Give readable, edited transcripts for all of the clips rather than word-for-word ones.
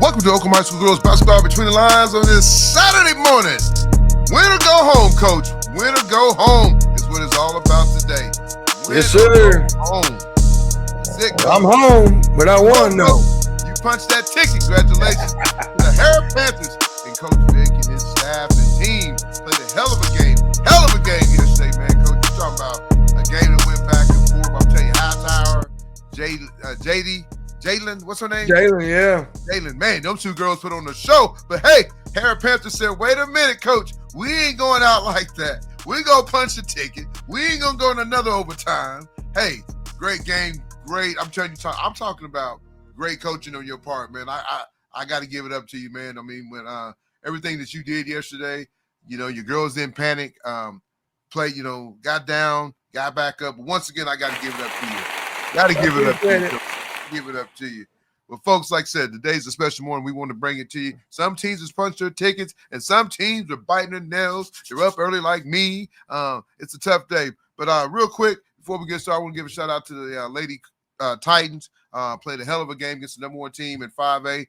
Welcome to Oklahoma High School Girls Basketball Between the Lines on this Saturday morning. Win or go home, Coach. Win or go home is what it's all about today. Win yes, sir. Home. That's it, Coach. I'm home, but I won, though. You punched that ticket. Congratulations to the Harrah Panthers and Coach Vic and his staff and team played a hell of a game. Hell of a game yesterday, man. Coach, you're talking about a game that went back and forth. I'll tell you, Hightower, Jalen, what's her name? Jalen, yeah. Jalen, man, those two girls put on the show. But hey, Harrah Panthers said, wait a minute, Coach. We ain't going out like that. We gonna punch the ticket. We ain't gonna go in another overtime. Hey, great game, great. I'm telling you, I'm talking about great coaching on your part, man. I got to give it up to you, man. I mean, when everything that you did yesterday, you know, your girls didn't panic, played, you know, got down, got back up. But once again, I got to give it up to you. Got to give it up to you. Give it up to you. Well, folks, like I said, today's a special morning. We want to bring it to you. Some teams has punched their tickets, and some teams are biting their nails. They're up early like me. It's a tough day. But real quick, before we get started, I want to give a shout-out to the Lady Titans. Played a hell of a game against the number one team in 5A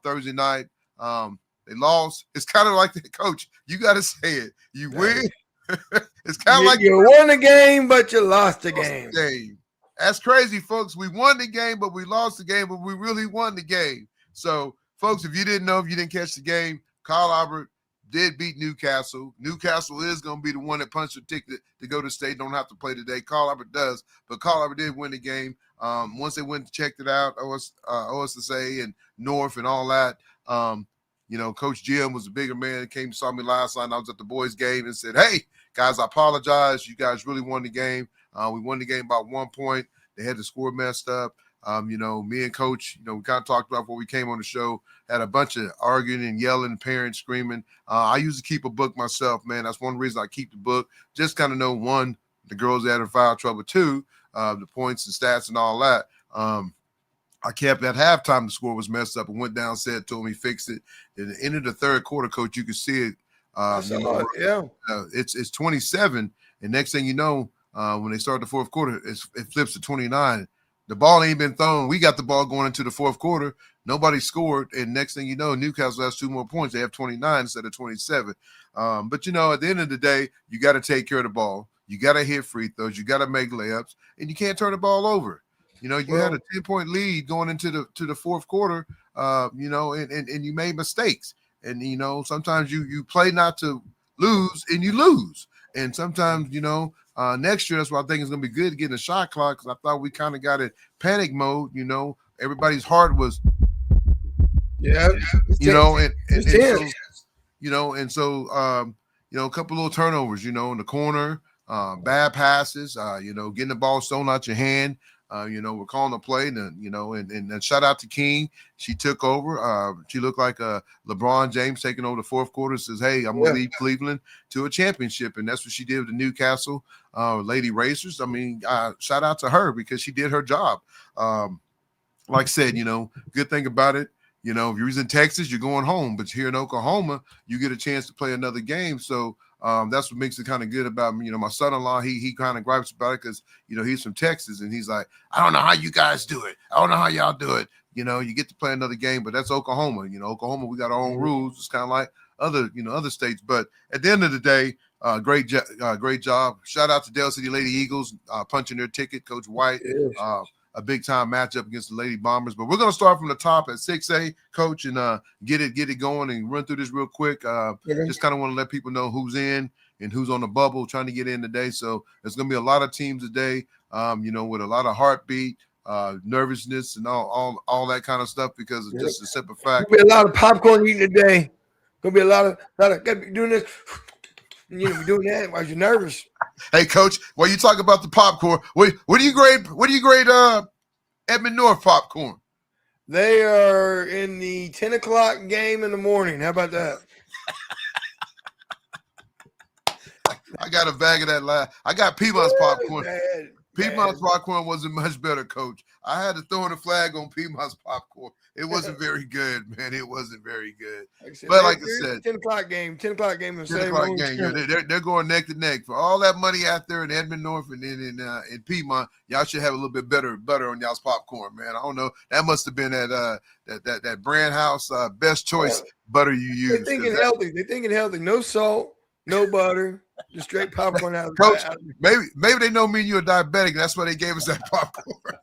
Thursday night. They lost. It's kind of like the coach. You got to say it. You win. It's kind of like you won the game, but you lost the game. That's crazy, folks. We won the game, but we lost the game, but we really won the game. So, folks, if you didn't know, if you didn't catch the game, Carl Albert did beat Newcastle. Newcastle is going to be the one that punched the ticket to go to state. Don't have to play today. Carl Albert does, but Carl Albert did win the game. Once they went and checked it out, OSSA and North and all that, you know, Coach Jim was a bigger man. Came and saw me last night. I was at the boys' game and said, hey, guys, I apologize. You guys really won the game. We won the game by 1 point. They had the score messed up. You know, me and Coach, you know, we kind of talked about before we came on the show, had a bunch of arguing and yelling, parents screaming. I usually keep a book myself, man. That's one reason I keep the book. Just kind of know, one, the girls that had in foul trouble, two, the points and stats and all that. I kept at halftime, the score was messed up and went down, told me fix it. At the end of the third quarter, Coach, you could see it. It's 27, and next thing you know, when they start the fourth quarter, it flips to 29. The ball ain't been thrown. We got the ball going into the fourth quarter. Nobody scored, and next thing you know, Newcastle has 2 more points. They have 29 instead of 27. But, you know, at the end of the day, you got to take care of the ball. You got to hit free throws. You got to make layups, and you can't turn the ball over. You know, you had a 10-point lead going into the fourth quarter, you know, and you made mistakes. And, you know, sometimes you play not to lose, and you lose. And sometimes, you know, next year, that's why I think it's going to be good to get in the shot clock, because I thought we kind of got in panic mode. You know, everybody's heart was, you know, and so, you know, and so, you know, a couple little turnovers, you know, in the corner, bad passes, you know, getting the ball stolen out your hand. You know, we're calling the play, and you know, and shout out to King. She took over. She looked like LeBron James taking over the fourth quarter. Says, "Hey, I'm gonna lead Cleveland to a championship," and that's what she did with the Newcastle Lady Racers. I mean, shout out to her because she did her job. Like I said, you know, good thing about it. You know, if you're in Texas, you're going home, but here in Oklahoma, you get a chance to play another game. So that's what makes it kind of good about me. You know, my son-in-law, he kind of gripes about it because, you know, he's from Texas, and he's like, I don't know how you guys do it. I don't know how y'all do it. You know, you get to play another game, but that's Oklahoma. You know, Oklahoma, we got our own rules. It's kind of like other states. But at the end of the day, great job. Shout out to Dale City Lady Eagles punching their ticket. Coach White, a big-time matchup against the Lady Bombers. But we're going to start from the top at 6A, Coach, and get it going and run through this real quick. Just kind of want to let people know who's in and who's on the bubble trying to get in today. So there's going to be a lot of teams today, you know, with a lot of heartbeat, nervousness, and all that kind of stuff, because it's just a simple fact. There'll be a lot of popcorn eating today. Going to be a lot of got to be doing this. You know, doing that while you're nervous. Hey, Coach, while you talk about the popcorn, what do you grade Edmond North popcorn? They are in the 10 o'clock game in the morning. How about that? I got a bag of that. I got Piedmont's popcorn. Piedmont's popcorn wasn't much better, Coach. I had to throw in a flag on Piedmont's popcorn. It wasn't very good, man. It wasn't very good. But like I said, 10 o'clock game in the 10 same o'clock room. game. Yeah, they're going neck to neck for all that money out there in Edmond North and in Piedmont. Y'all should have a little bit better butter on y'all's popcorn, man. I don't know. That must have been that Brand House best choice butter you used. They're thinking healthy. They're thinking healthy. No salt, no butter, just straight popcorn out of the Coach, maybe they know me and you are diabetic, and that's why they gave us that popcorn.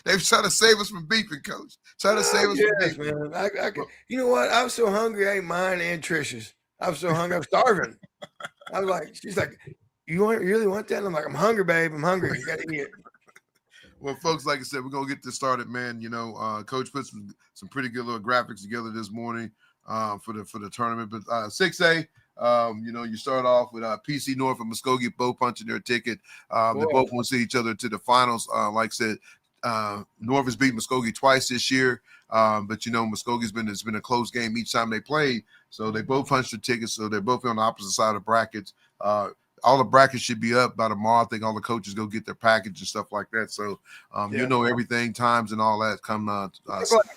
They were trying to save us from beefing, Coach. Trying to save us from beefing. Man. You know what? I was so hungry. I ate mine and Trish's. I was so hungry. I was starving. I was like, she's like, you really want that? I'm like, I'm hungry, babe. I'm hungry. You got to eat it. Well, folks, like I said, we're going to get this started, man. You know, Coach put some pretty good little graphics together this morning for the tournament. But 6A, you know, you start off with PC North and Muskogee both punching their ticket. They both want to see each other to the finals. Like I said, North has beat Muskogee twice this year, but you know Muskogee's been a close game each time they played. So they both punched their tickets. So they're both on the opposite side of brackets. All the brackets should be up by tomorrow. I think all the coaches go get their package and stuff like that. So you know everything, times and all that come 1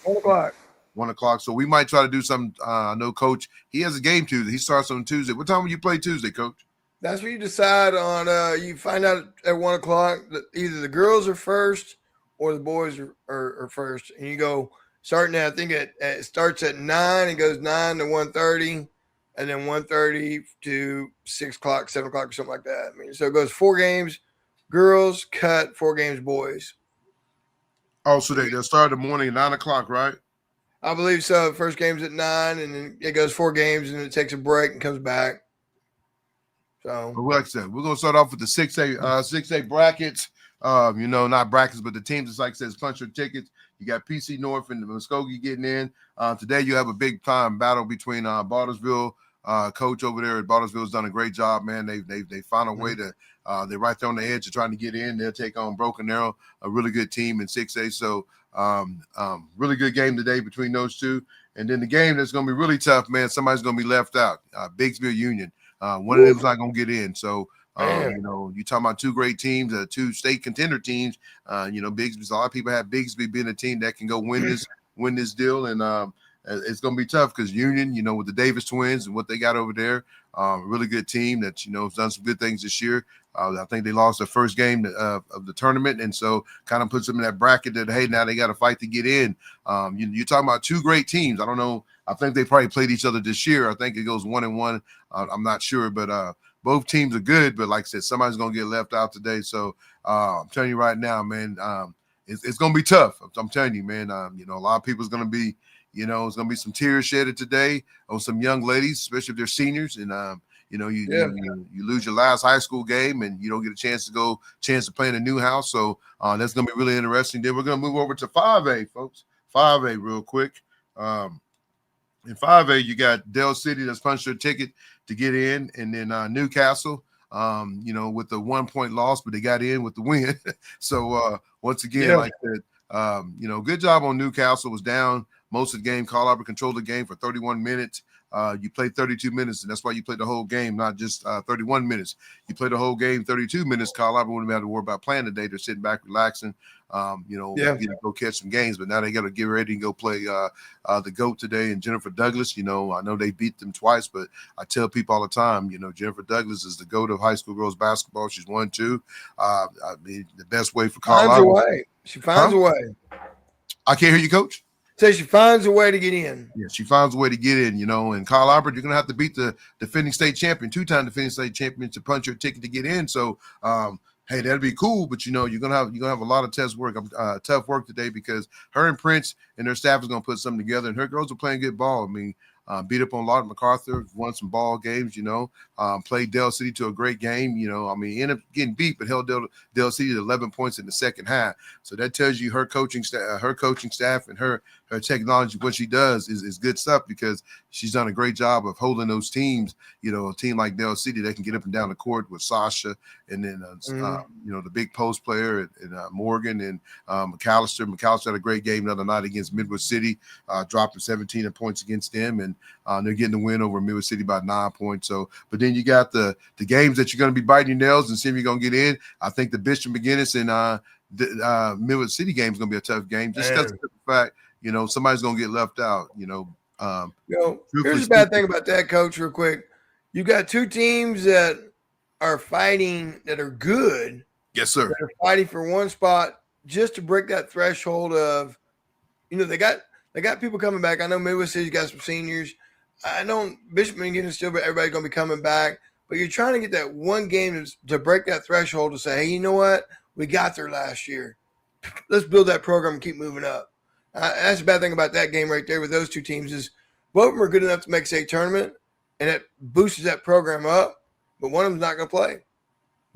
o'clock. 1 o'clock. So we might try to do some. I know Coach, he has a game Tuesday. He starts on Tuesday. What time will you play Tuesday, Coach? That's what you decide on. You find out at 1 o'clock that either the girls are first or the boys are first, and you go starting at, I think it starts at 9, it goes 9 to 1:30, and then 1:30 to 6 o'clock, 7 o'clock, or something like that. I mean, so it goes 4 games, girls cut, 4 games, boys. Oh, so they'll start in the morning at 9 o'clock, right? I believe so. First game's at 9, and then it goes 4 games, and it takes a break and comes back. So, like I said, we're gonna start off with the 6A brackets. You know, not brackets, but the teams, it's like I said, punch your tickets. You got PC North and Muskogee getting in. Today you have a big time battle between Bartlesville. Coach over there at Bartlesville has done a great job, man. They found a way to they're right there on the edge of trying to get in. They'll take on Broken Arrow, a really good team in 6A. So really good game today between those two. And then the game that's gonna be really tough, man. Somebody's gonna be left out. Bigsville Union. One of them's not gonna get in. So you know, you talking about 2 great teams, 2 state contender teams. You know, Bigsby. A lot of people have Bigsby being a team that can go win this deal, and it's going to be tough because Union, you know, with the Davis twins and what they got over there, really good team that you know has done some good things this year. I think they lost their first game of the tournament, and so kind of puts them in that bracket that hey, now they got to fight to get in. You're talking about 2 great teams. I don't know. I think they probably played each other this year. I think it goes 1-1. I'm not sure, but both teams are good, but like I said, somebody's going to get left out today. So I'm telling you right now, man, it's going to be tough. I'm telling you, man, you know, a lot of people's going to be, you know, it's going to be some tears shedded today on some young ladies, especially if they're seniors. And, you know, you lose your last high school game and you don't get a chance to play in a new house. So that's going to be really interesting. Then we're going to move over to 5A, folks. 5A real quick. In 5A, you got Dell City that's punched their ticket to get in, and then Newcastle, you know, with the 1-point loss, but they got in with the win. So once again, like I said, you know, good job on Newcastle. Was down most of the game. Carl Albert controlled the game for 31 minutes. You played 32 minutes, and that's why you played the whole game, not just 31 minutes. You played the whole game 32 minutes. Carl Albert wouldn't have had to worry about playing today. They're sitting back, relaxing. You know, go catch some games, but now they got to get ready and go play the GOAT today and Jennifer Douglas. You know, I know they beat them twice, but I tell people all the time, you know, Jennifer Douglas is the GOAT of high school girls basketball. She's 1-2. I mean, the best way for Carlisle. She finds a way. I can't hear you, Coach. So she finds a way to get in. Yeah, she finds a way to get in, you know. And Carl Albert, you're going to have to beat the defending state champion, 2-time defending state champion, to punch your ticket to get in. So, hey, that'd be cool, but you know you're gonna have a lot of tough work today because her and Prince and their staff is gonna put something together, and her girls are playing good ball. I mean, beat up on Lawton MacArthur, won some ball games, you know, played Dell City to a great game, you know. I mean, ended up getting beat, but held Dell City to 11 points in the second half. So that tells you her coaching staff and her her technology, what she does is good stuff because she's done a great job of holding those teams. You know, a team like Dell City, they can get up and down the court with Sasha, and then you know, the big post player and Morgan and McAllister. McAllister had a great game the other night against Midwood City, dropping 17 points against them, and they're getting the win over Midwood City by 9 points. So, but then you got the games that you're going to be biting your nails and see if you're going to get in. I think the Bishop McGinnis and the Midwood City game is going to be a tough game, just because of the fact, you know, somebody's going to get left out. You know, here's the bad thing about that, Coach. Real quick, you got two teams that are fighting that are good. Yes, sir. That are fighting for one spot just to break that threshold of, you know, they got people coming back. I know Midwest City's got some seniors. I know Bishop McGinnis still, but everybody's going to be coming back. But you're trying to get that one game to break that threshold to say, hey, you know what? We got there last year. Let's build that program and keep moving up. That's the bad thing about that game right there with those two teams is both of them are good enough to make state tournament, and it boosts that program up, but one of them's not going to play.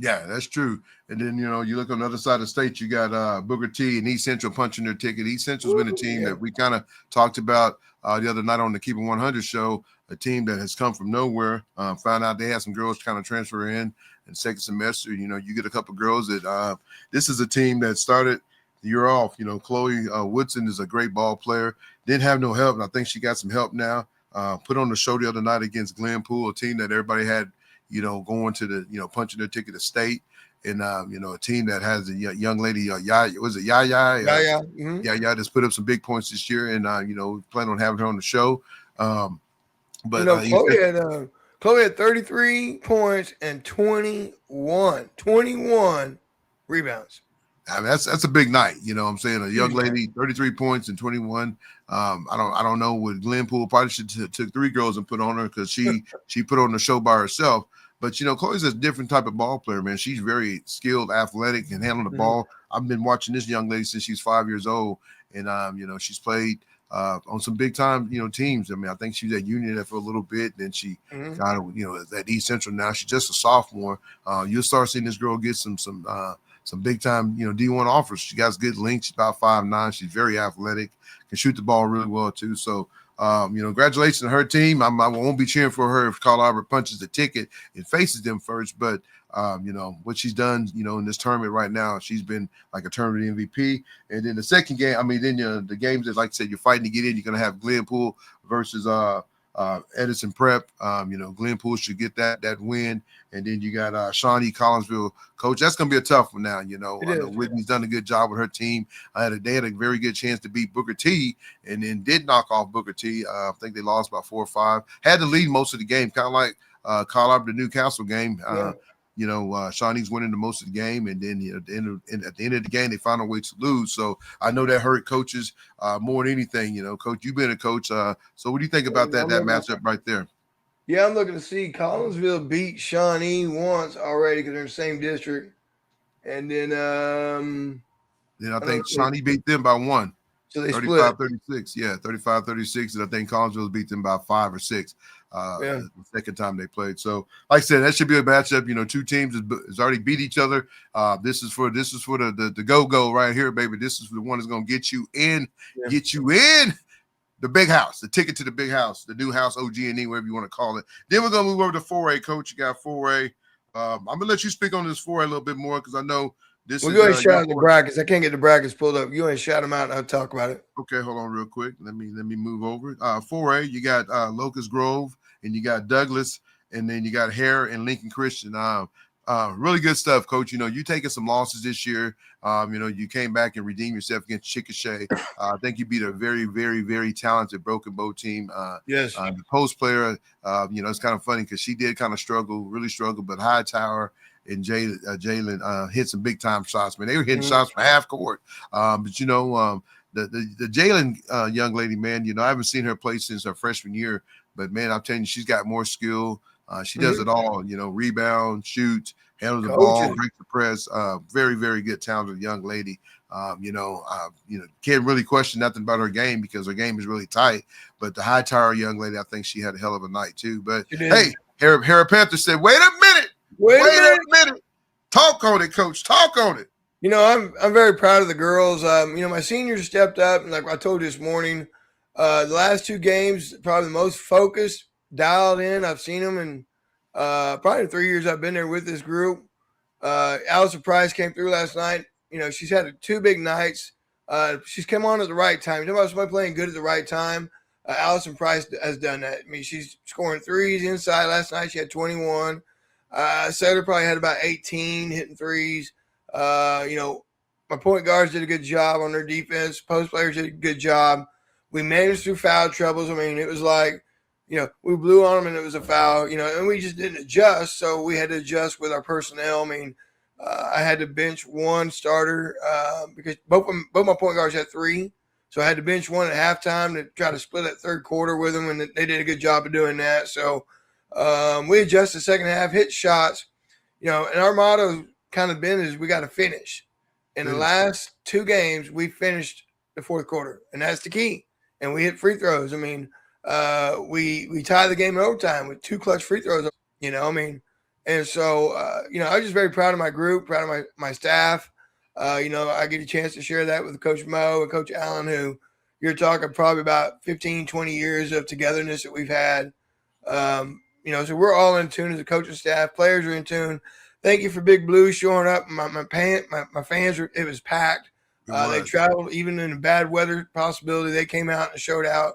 Yeah, that's true. And then, you know, you look on the other side of the state, you got Booker T and East Central punching their ticket. East Central's been a team that we kind of talked about the other night on the Keep It 100 show, a team that has come from nowhere, found out they had some girls kind of transfer in second semester. You know, you get a couple of girls that this is a team that started the year off. You know, Chloe Woodson is a great ball player. Didn't have no help, and I think she got some help now. Put on the show the other night against Glenpool, a team that everybody had, you know, going to the, you know, punching their ticket to state. And, you know, a team that has a young lady, Yaya, was it Yaya? Yaya. Yaya just put up some big points this year, and, you know, plan on having her on the show. But, you know, Chloe had 33 points and 21 rebounds. I mean, that's a big night. You know what I'm saying? A young lady, 33 points and 21. I don't know what Glenpool probably should took 3 girls and put on her because she put on the show by herself. But, you know, Chloe's a different type of ball player, man. She's very skilled, athletic, and handling the ball. I've been watching this young lady since she's 5 years old. And, you know, she's played on some big time, you know, teams. I mean, I think she was at Union for a little bit. Then she kind of, you know, at East Central now. She's just a sophomore. You'll start seeing this girl get some big time, you know, D1 offers. She got good length. She's about 5'9". She's very athletic, can shoot the ball really well too. So, you know, congratulations to her team. I won't be cheering for her if Carl Albert punches the ticket and faces them first, but you know, what she's done, you know, in this tournament right now, she's been like a tournament MVP. And then the second game, I mean, then, you know, the games that, like I said, you're fighting to get in, you're going to have Glenpool versus Edison Prep. You know, Glenpool should get that win. And then you got Shawnee Collinsville. Coach, that's going to be a tough one now. You know, I know Whitney's done a good job with her team. They had a very good chance to beat Booker T and then did knock off Booker T. I think they lost by 4 or 5. Had to lead most of the game, kind of like Carl Albert, the Newcastle game. You know, Shawnee's winning the most of the game, and then, you know, at the end of the game, they found a way to lose. So I know that hurt coaches more than anything. You know, Coach, you've been a coach. So what do you think about that matchup right there? Yeah, I'm looking to see Collinsville beat Shawnee once already because they're in the same district, and then I think Shawnee beat them by 1. So they 35-36. Yeah, 35-36, and I think Collinsville beat them by 5 or 6. The second time they played. So, like I said, that should be a matchup. You know, two teams has already beat each other. This is for the go right here, baby. This is the one that's gonna get you in the big house, the ticket to the big house, the new house, OG&E, whatever you want to call it. Then we're gonna move over to 4A. Coach, you got 4A. I'm gonna let you speak on this 4A a little bit more because I know this. We'll go ahead and shout out the brackets. I can't get the brackets pulled up. You go ahead and shout them out and I'll talk about it. Okay, hold on real quick. Let me move over. 4A, you got Locust Grove and you got Douglas, and then you got Hare and Lincoln Christian. Really good stuff, Coach. You know, you taking some losses this year. You know, you came back and redeemed yourself against Chickasha. I think you beat a very, very, very talented Broken Bow team. Yes. The post player, you know, it's kind of funny because she did kind of really struggle, but Hightower and Jalen hit some big time shots, man. They were hitting shots from half court. But you know, the Jalen young lady, man, you know, I haven't seen her play since her freshman year, but man, I'm telling you, she's got more skill. She does it all, you know, rebound, shoot, handle the ball, break the press. Very, very good, talented young lady. You know, can't really question nothing about her game because her game is really tight. But the Hightower young lady, I think she had a hell of a night too. But hey, Harry Panther said, wait a minute. Talk on it, Coach. Talk on it. I'm very proud of the girls. My seniors stepped up, and like I told you this morning, the last two games probably the most focused, dialed in. I've seen them in probably the 3 years I've been there with this group. Allison Price came through last night. She's had two big nights. She's come on at the right time. You know about somebody playing good at the right time? Allison Price has done that. I mean, she's scoring threes inside. Last night she had 21. Sutter probably had about 18 hitting threes. My point guards did a good job on their defense. Post players did a good job. We managed through foul troubles. I mean, it was like, we blew on them and it was a foul, and we just didn't adjust. So we had to adjust with our personnel. I mean, I had to bench one starter because both my point guards had three. So I had to bench one at halftime to try to split that third quarter with them, and they did a good job of doing that. So we adjusted the second half, hit shots, and our motto kind of been is we got to finish. In the last two games, we finished the fourth quarter, and that's the key. And we hit free throws. I mean, we tied the game in overtime with two clutch free throws. And so I was just very proud of my group, proud of my staff. I get a chance to share that with Coach Mo and Coach Allen, who you're talking probably about 15, 20 years of togetherness that we've had. So we're all in tune as a coaching staff. Players are in tune. Thank you for Big Blue showing up. My fans, it was packed. They traveled even in bad weather possibility. They came out and showed out.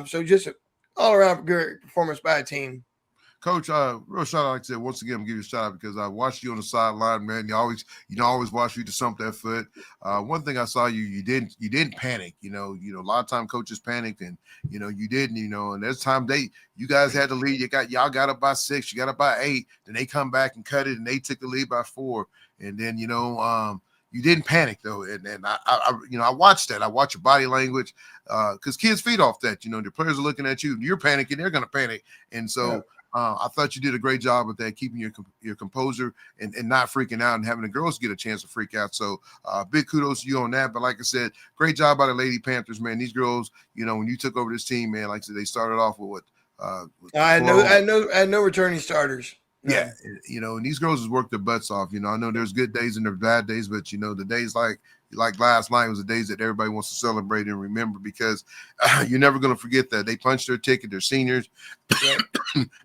So just an all-around great performance by a team. Coach, real shout out, like I said, once again, I'm giving you a shout out because I watched you on the sideline, man. You always watch you to stump that foot. One thing I saw you didn't panic. A lot of time coaches panicked, and you didn't. And there's time you guys had the lead. Y'all got up by 6, you got up by 8, then they come back and cut it, and they took the lead by 4, and then you didn't panic though, and I watched that. I watch your body language because kids feed off that. The players are looking at you, you're panicking, they're gonna panic, and so. Yeah. I thought you did a great job with that, keeping your composure and not freaking out and having the girls get a chance to freak out. So big kudos to you on that. But like I said, great job by the Lady Panthers, man. These girls, when you took over this team, man, like I said, they started off with what? I had no returning starters. No. Yeah, and these girls has worked their butts off. I know there's good days and there's bad days, but the days like last night was the days that everybody wants to celebrate and remember because you're never going to forget that they punched their ticket. They're seniors.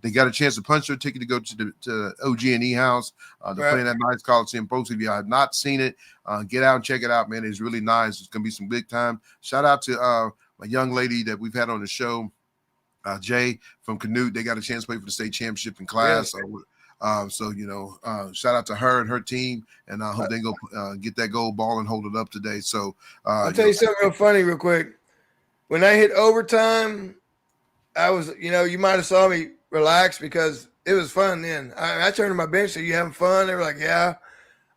They got a chance to punch their ticket to go to OG&E House. They're playing that nice Coliseum. Folks, if you have not seen it, get out and check it out, man. It's really nice. It's going to be some big time. Shout out to my young lady that we've had on the show, Jay from Canute. They got a chance to play for the state championship in class. Shout out to her and her team, and I hope they go get that gold ball and hold it up today. So I'll tell you something real funny real quick. When I hit overtime, I was, you might have saw me relax because it was fun then. I turned to my bench, said, "You having fun?" They were like, "Yeah."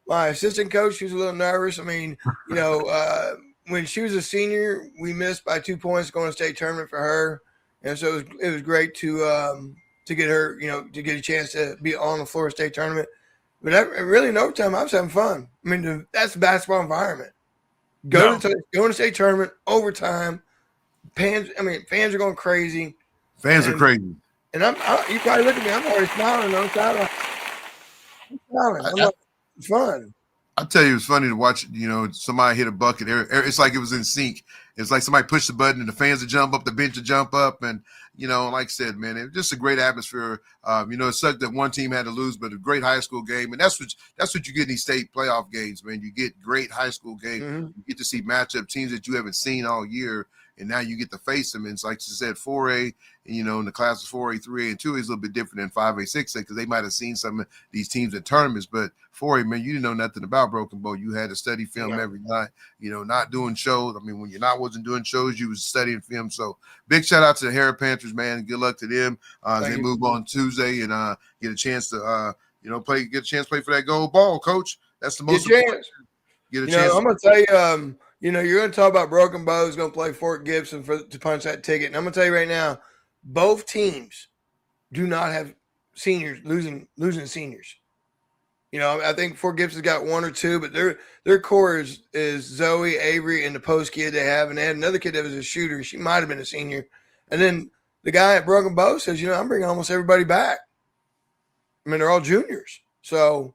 My assistant coach, she was a little nervous. I mean, when she was a senior, we missed by 2 points going to state tournament for her. And so it was great to get her, to get a chance to be on the Florida State tournament. But really, in overtime, I was having fun. I mean, that's the basketball environment. Go to state tournament, overtime. Fans are going crazy. Fans are crazy. And you probably look at me. I'm already smiling on the sideline. It's fun. I tell you, it was funny to watch. Somebody hit a bucket. It's like it was in sync. It's like somebody pushed the button and the fans would jump up, the bench would jump up, and like I said, man, it was just a great atmosphere. It sucked that one team had to lose, but a great high school game, and that's what you get in these state playoff games, man. You get great high school games. Mm-hmm. You get to see matchup teams that you haven't seen all year. And now you get to face them. And it's like you said, 4A, in the class of 4A, 3A, and 2A is a little bit different than 5A, 6A because they might have seen some of these teams in tournaments. But 4A, man, you didn't know nothing about Broken Bow. You had to study film every night, not doing shows. I mean, when you wasn't doing shows, you was studying film. So big shout out to the Hera Panthers, man. Good luck to them as they move on Tuesday and get a chance to, get a chance to play for that gold ball, Coach. That's the most important. Get a chance. I'm going to tell you, you're going to talk about Broken Bow is going to play Fort Gibson to punch that ticket. And I'm going to tell you right now, both teams do not have seniors losing seniors. I think Fort Gibson's got one or two, but their core is Zoe, Avery, and the post kid they have. And they had another kid that was a shooter. She might have been a senior. And then the guy at Broken Bow says, I'm bringing almost everybody back. I mean, they're all juniors. So,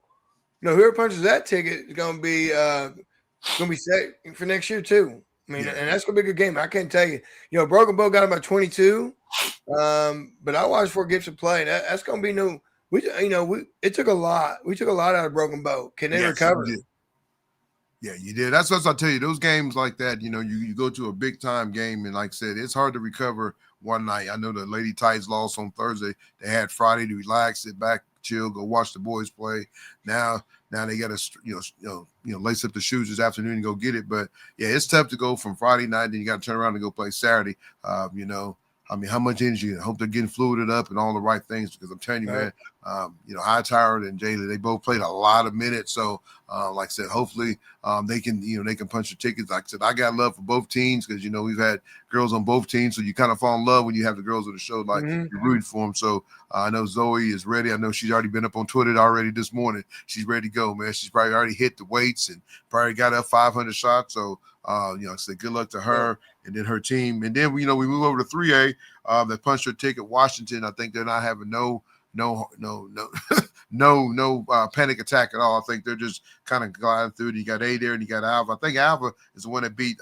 whoever punches that ticket is going to be set for next year too. I mean, and that's going to be a good game. I can't tell you. Broken Bow got about 22, but I watched Fort Gibson play. That's going to be new. It took a lot. We took a lot out of Broken Bow. Can they recover? Yeah, you did. That's what I'll tell you. Those games like that, you go to a big time game, and like I said, it's hard to recover one night. I know the Lady Titans lost on Thursday. They had Friday to relax, sit back, chill, go watch the boys play. Now they got to lace up the shoes this afternoon and go get it. But yeah, it's tough to go from Friday night, then you got to turn around and go play Saturday. I mean, how much energy? I hope they're getting fluided up and all the right things, because I'm telling you, man, Hightower and Jaylee, they both played a lot of minutes. So, like I said, hopefully they can punch the tickets. Like I said, I got love for both teams, because, we've had girls on both teams. So you kind of fall in love when you have the girls of the show, like you're rooting for them. So I know Zoe is ready. I know she's already been up on Twitter already this morning. She's ready to go, man. She's probably already hit the weights and probably got up 500 shots. So, I said good luck to her and then her team. And then, we move over to 3A that punched her ticket. Washington, I think they're not having no panic attack at all. I think they're just kind of gliding through it. You got A there and you got Alva. I think Alva is the one that beat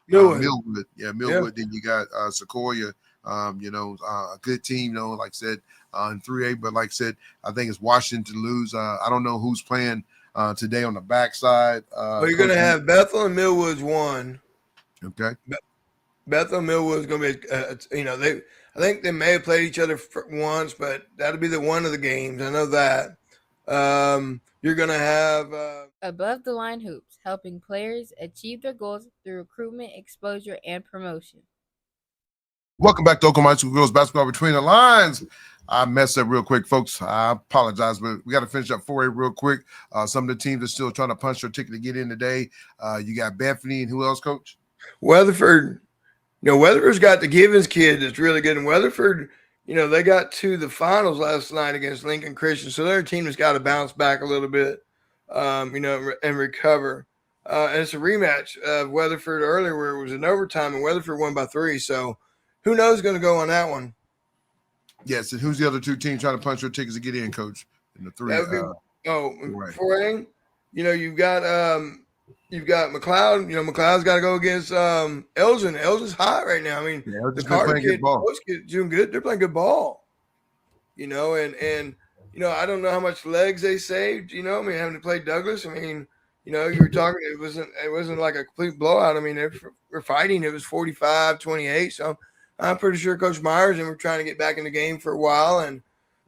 Millwood. Yeah, Millwood. Yeah. Then you got Sequoia. A good team, like I said, in 3A. But like I said, I think it's Washington to lose. I don't know who's playing today on the backside. You're going to have Bethel and Millwood's one. Okay. Bethel and Millwood's going to be, I think they may have played each other once, but that'll be the one of the games. I know that. You're going to have Above the Line Hoops, helping players achieve their goals through recruitment, exposure, and promotion. Welcome back to Oklahoma High School Girls Basketball Between the Lines. I messed up real quick, folks. I apologize, but we got to finish up 4A real quick. Some of the teams are still trying to punch their ticket to get in today. You got Bethany and who else, Coach? Weatherford. Weatherford's got the Givens kid that's really good. And Weatherford, they got to the finals last night against Lincoln Christian. So they're a team that's got to bounce back a little bit, and recover. And it's a rematch of Weatherford earlier where it was in overtime and Weatherford won by 3. So who knows going to go on that one? Yes, and who's the other two teams trying to punch their tickets to get in, Coach? In the 3. That would be 4A. You've got McLeod. McLeod's got to go against Elgin. Elgin's hot right now. I mean, the Carter kid, those kids doing good. They're playing good ball. And I don't know how much legs they saved. Having to play Douglas. I mean, you were talking. It wasn't like a complete blowout. I mean, they're fighting. It was 45-28. So I'm pretty sure Coach Myers and we're trying to get back in the game for a while, and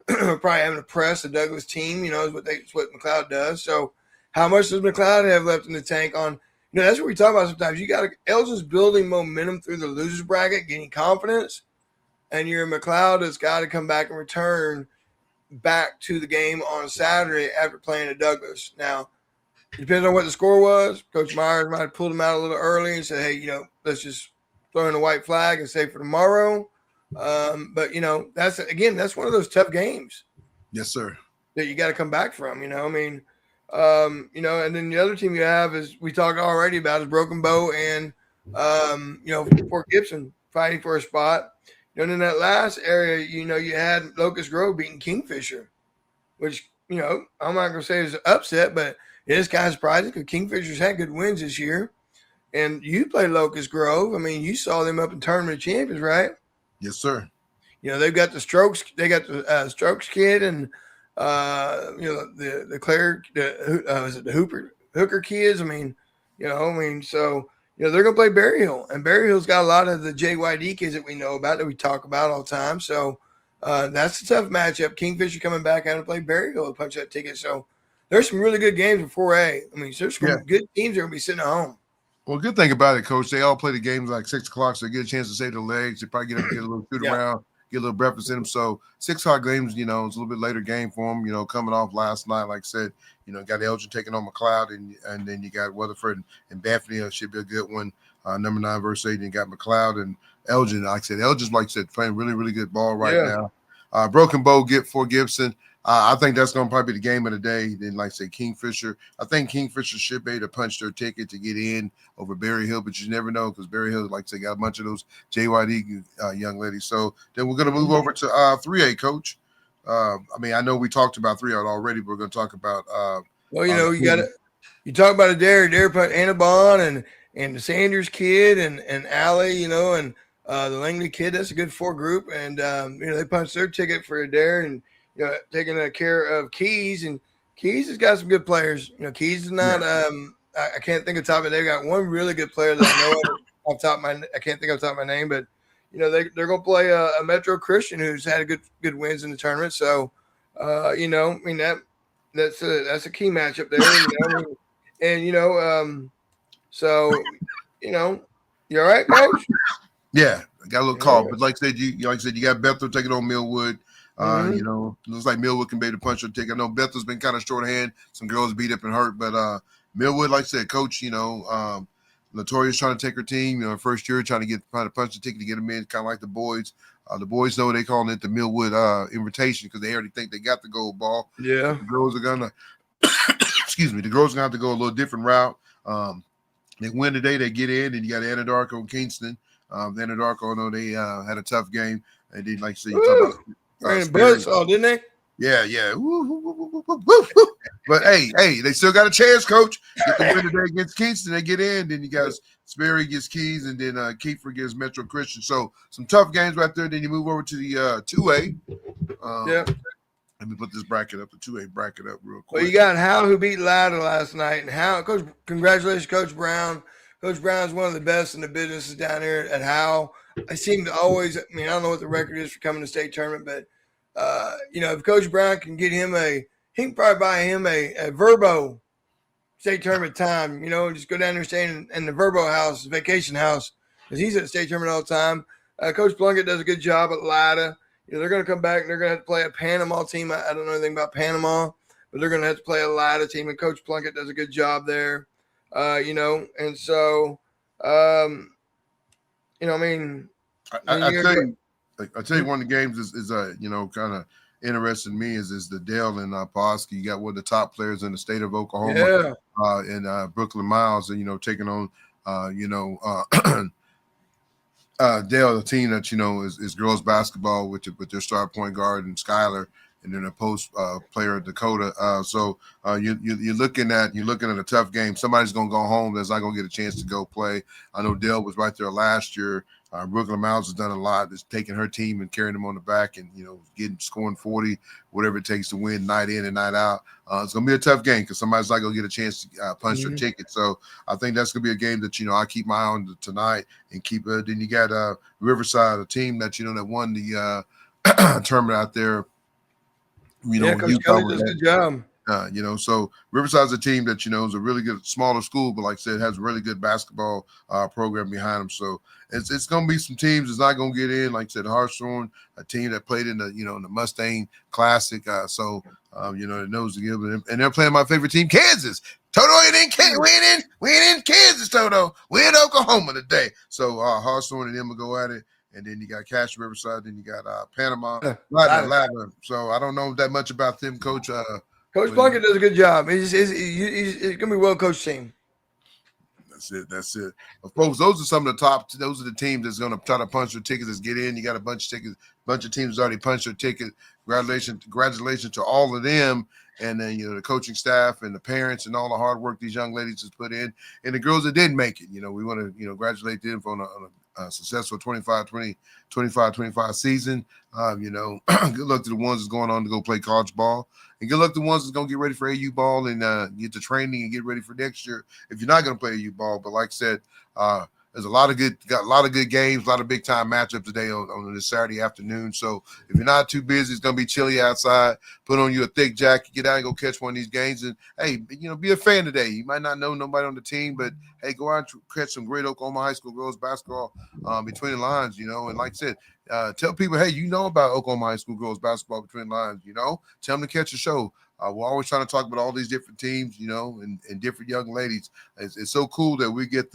probably having to press the Douglas team. Is what McLeod does. So. How much does McLeod have left in the tank on? That's what we talk about sometimes. Elgin's building momentum through the losers bracket, getting confidence, and your McLeod has got to come back and return back to the game on Saturday after playing at Douglas. Now, it depends on what the score was. Coach Myers might have pulled him out a little early and said, hey, let's just throw in a white flag and save for tomorrow. But that's one of those tough games. Yes, sir. That you got to come back from. And then the other team you have is we talked already about is Broken Bow and Fort Gibson fighting for a spot. And in that last area, you had Locust Grove beating Kingfisher, which I'm not gonna say is an upset, but it is kind of surprising because Kingfisher's had good wins this year. And you play Locust Grove. I mean, you saw them up in Tournament of Champions, right? Yes, sir. They've got the Strokes. They got the Strokes kid and. The Claire, is it the Hooker kids? So they're gonna play Berryhill, and Berryhill's got a lot of the JYD kids that we know about that we talk about all the time. So that's a tough matchup. Kingfisher coming back having to play Berryhill to punch that ticket. So there's some really good games in 4A. There's some good teams that are gonna be sitting at home. Well, good thing about it, Coach, they all play the games like 6 o'clock, so they get a chance to save their legs. They probably get up, get a little shoot around. Get a little breakfast in them. So 6 o'clock games, it's a little bit later game for them, coming off last night. Like I said, got Elgin taking on McLeod, and then you got Weatherford and Bethany. Should be a good one. Number 9 versus 8. And you got McLeod and Elgin. Like I said, Elgin's, like I said, playing really, really good ball right now. Broken Bow for Gibson. I think that's going to probably be the game of the day. Then, like I said, Kingfisher. I think Kingfisher should be able to punch their ticket to get in over Berryhill, but you never know because Berryhill, like I said, got a bunch of those JYD young ladies. So then we're going to move over to 3A, Coach. I know we talked about 3A already, but we're going to talk about Well, you got to. You talk about Adair put Annabon and the Sanders kid and Allie, and the Langley kid. That's a good 4 group, and they punched their ticket for Adair and taking care of Keys, and Keys has got some good players. Keys is not. I can't think of top of it. They got one really good player that I know off top of my. I can't think of top of my name, but they're going to play a Metro Christian who's had a good wins in the tournament. So, that's a key matchup there. So, you all right, Coach? Yeah, I got a little call, but like I said, you got Bethel taking on Millwood. Looks like Millwood can be able to punch their ticket. I know Bethel's been kind of shorthand. Some girls beat up and hurt, but Millwood, like I said, Coach, Latoya's trying to take her team, first year trying to punch the ticket to get them in, kind of like the boys. The boys know they calling it the Millwood invitation because they already think they got the gold ball. Yeah, the girls are gonna, excuse me, the girls are gonna have to go a little different route. They win today, they get in, and you got Anadarko and Kingston. Anadarko, I know they had a tough game. They did, like you talk about Buzz, didn't they? Yeah. Woo. But hey, they still got a chance, Coach. Get the win today against Kingston, they get in. Then you guys, Sperry gets Keys, and then Kiefer gets Metro Christian. So some tough games right there. Then you move over to the 2A. Let me put this bracket up, the 2A bracket up real quick. Well, you got Howe who beat Ladder last night. And Howe, Coach, congratulations, Coach Brown. Coach Brown is one of the best in the businesses down here at Howe. I seem to always, I don't know what the record is for coming to state tournament, but, if Coach Brown can get him he can probably buy him a Verbo state tournament time, just go down there and stay in the Verbo house, vacation house, because he's at the state tournament all the time. Coach Plunkett does a good job at Lida. They're going to come back and they're going to have to play a Panama team. I don't know anything about Panama, but they're going to have to play a Lida team, and Coach Plunkett does a good job there. And so, I tell you, one of the games is kind of interesting to me is the Dale and Pawhuska. You got one of the top players in the state of Oklahoma, and Brooklyn Miles, taking on, Dale, the team that is girls basketball with their star point guard and Skylar, and then a post player Dakota. So you're looking at a tough game. Somebody's gonna go home that's not gonna get a chance to go play. I know Dale was right there last year. Brooklyn Miles has done a lot. It's taking her team and carrying them on the back, and scoring 40, whatever it takes to win night in and night out. It's gonna be a tough game because somebody's not gonna get a chance to punch their ticket. So I think that's gonna be a game that I keep my eye on tonight and keep. Then you got Riverside, a team that that won the tournament out there. Coach Kelly does a good job. So Riverside's a team that is a really good smaller school, but like I said, has a really good basketball program behind them. So it's going to be some teams that's not going to get in. Like I said, Hartshorn, a team that played in the in the Mustang Classic. It knows to give them, and they're playing my favorite team, Kansas. Toto, we ain't in Kansas, Toto. We're in Oklahoma today. So Hartshorn and them will go at it. And then you got Cash Riverside. Then you got Panama, Ladder. So I don't know that much about them, Coach. Coach Plunkett does a good job. He's going to be a well-coached team. That's it. Well, folks, those are some of the top. Those are the teams that's going to try to punch their tickets. That's get in. You got a bunch of tickets. Bunch of teams already punched their ticket. Congratulations to all of them. And then the coaching staff and the parents and all the hard work these young ladies has put in, and the girls that didn't make it. We want to congratulate them on a successful 25-25 season. Good luck to the ones that's going on to go play college ball, and good luck to the ones that's going to get ready for AU ball and get the training and get ready for next year if you're not going to play AU ball. But like I said, there's a lot of good games, a lot of big time matchups today on this Saturday afternoon. So if you're not too busy, it's gonna be chilly outside. Put on you a thick jacket, get out and go catch one of these games. And hey, be a fan today. You might not know nobody on the team, but hey, go out and catch some great Oklahoma high school girls basketball between the lines. And like I said, tell people, hey, about Oklahoma high school girls basketball between the lines. Tell them to catch a show. We're always trying to talk about all these different teams, and different young ladies. It's so cool that we get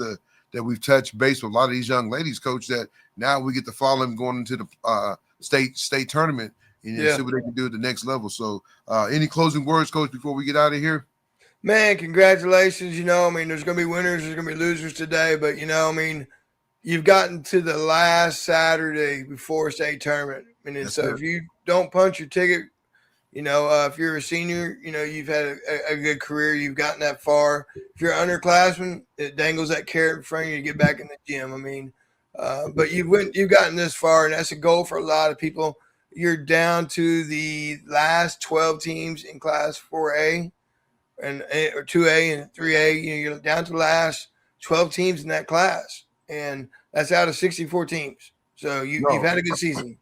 that we've touched base with a lot of these young ladies, Coach, that now we get to follow them going into the state tournament and see what they can do at the next level. So any closing words, Coach, before we get out of here? Man, congratulations. There's going to be winners, there's going to be losers today, but, you've gotten to the last Saturday before state tournament. So if you don't punch your ticket, If you're a senior, you've had a good career. You've gotten that far. If you're an underclassman, it dangles that carrot in front of you to get back in the gym. I mean, but you've gotten this far, and that's a goal for a lot of people. You're down to the last 12 teams in Class 4A or 2A and 3A. You're down to the last 12 teams in that class, and that's out of 64 teams. So you've had a good season.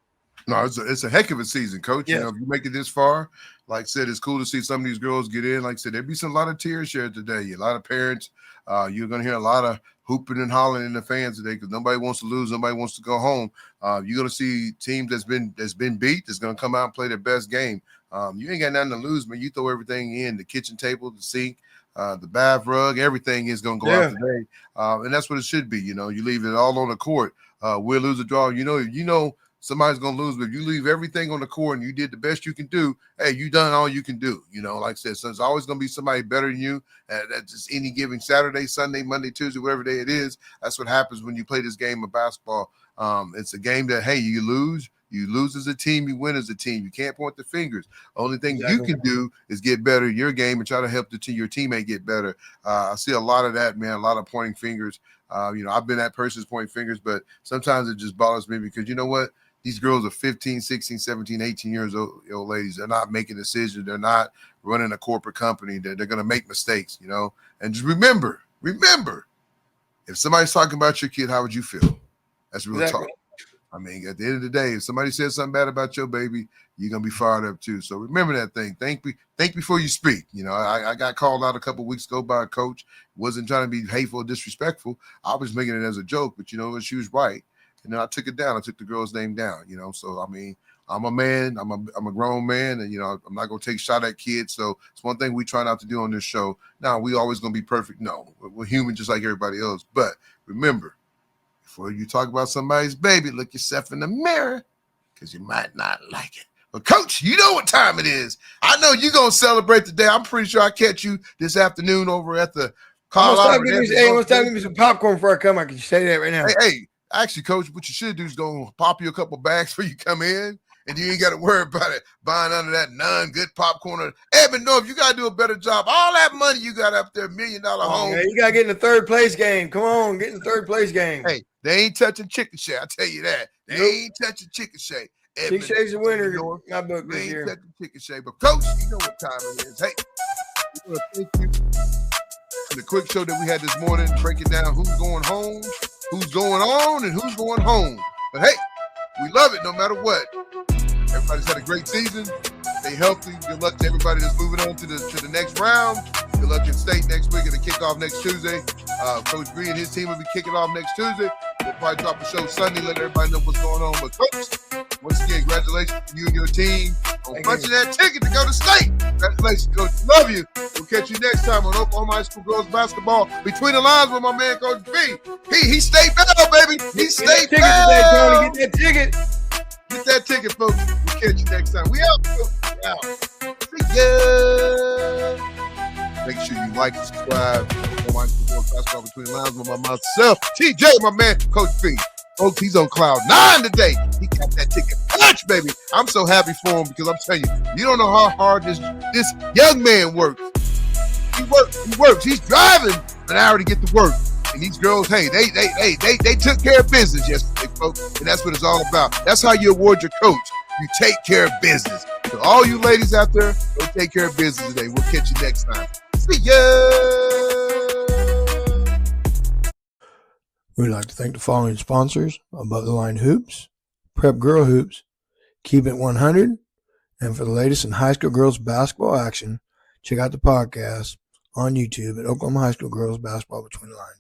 No, it's a heck of a season, Coach. Yeah. If you make it this far, like I said, it's cool to see some of these girls get in. Like I said, there'll be a lot of tears shared today. A lot of parents. You're going to hear a lot of hooping and hollering in the fans today because nobody wants to lose. Nobody wants to go home. You're going to see teams that's been beat that's going to come out and play their best game. You ain't got nothing to lose, man. You throw everything in, the kitchen table, the sink, the bath rug, everything is going to go out today. And that's what it should be. You leave it all on the court. We'll lose a draw. Somebody's going to lose, but if you leave everything on the court and you did the best you can do, hey, you done all you can do. Like I said, so there's always going to be somebody better than you. That's just any given Saturday, Sunday, Monday, Tuesday, whatever day it is. That's what happens when you play this game of basketball. It's a game that, hey, you lose as a team, you win as a team. You can't point the fingers. Only thing you can do is get better in your game and try to help your teammate get better. I see a lot of that, man, a lot of pointing fingers. I've been that person's pointing fingers, but sometimes it just bothers me because you know what? These girls are 15, 16, 17, 18 years old ladies. They're not making decisions. They're not running a corporate company. They're going to make mistakes, And just remember, if somebody's talking about your kid, how would you feel? That's real talk. I mean, at the end of the day, if somebody says something bad about your baby, you're going to be fired up too. So remember that thing. Think before you speak. I got called out a couple of weeks ago by a coach. Wasn't trying to be hateful or disrespectful. I was making it as a joke, but she was right. And then I took it down. I took the girl's name down, So, I mean, I'm a man. I'm a grown man. And, I'm not going to take a shot at kids. So it's one thing we try not to do on this show. Now, we always going to be perfect. No, we're human just like everybody else. But remember, before you talk about somebody's baby, look yourself in the mirror because you might not like it. But, Coach, you know what time it is. I know you're going to celebrate today. I'm pretty sure I catch you this afternoon over at the I'm going to give me some popcorn before I come. I can say that right now. Hey. Actually, Coach, what you should do is go pop you a couple bags before you come in, and you ain't got to worry about it buying under that non-good popcorn. Edmond North, you got to do a better job. All that money you got up there, $1 million home. Man, you got to get in the third place game. Come on, get in the third place game. Hey, they ain't touching Chicken Shack. I tell you that. They ain't touching Chicken Shack. Chicken Shack's the winner in my book this year. They ain't touching Chicken Shack. But, Coach, you know what time it is. Hey, we want to thank you for the quick show that we had this morning, breaking down who's going home, who's going on, and who's going home. But hey, we love it no matter what. Everybody's had a great season. Stay healthy. Good luck to everybody that's moving on to the next round. Good luck in state next week at the kickoff next Tuesday. Coach Bree and his team will be kicking off next Tuesday. We'll probably drop a show Sunday, let everybody know what's going on. But Coach, once again, congratulations to you and your team on punching that ticket to go to state. Congratulations, Coach. Love you. We'll catch you next time on Oklahoma High School Girls Basketball Between the Lines with my man, Coach B. He stayed bell, baby. He stayed bell. Get that ticket. Get that ticket, folks. We'll catch you next time. We out. We out. See ya. Make sure you like and subscribe. Oklahoma High School Girls Basketball Between the Lines with myself, TJ, my man, Coach B. Folks, he's on cloud 9 today. He got that ticket punch, baby. I'm so happy for him because I'm telling you, you don't know how hard this young man works. He works. He's driving an hour to get to work. And these girls, hey, they took care of business yesterday, folks. And that's what it's all about. That's how you award your coach. You take care of business. So all you ladies out there, go take care of business today. We'll catch you next time. See ya. We'd like to thank the following sponsors: Above the Line Hoops, Prep Girl Hoops, Keep It 100, and for the latest in high school girls basketball action, check out the podcast on YouTube at Oklahoma High School Girls Basketball Between the Lines.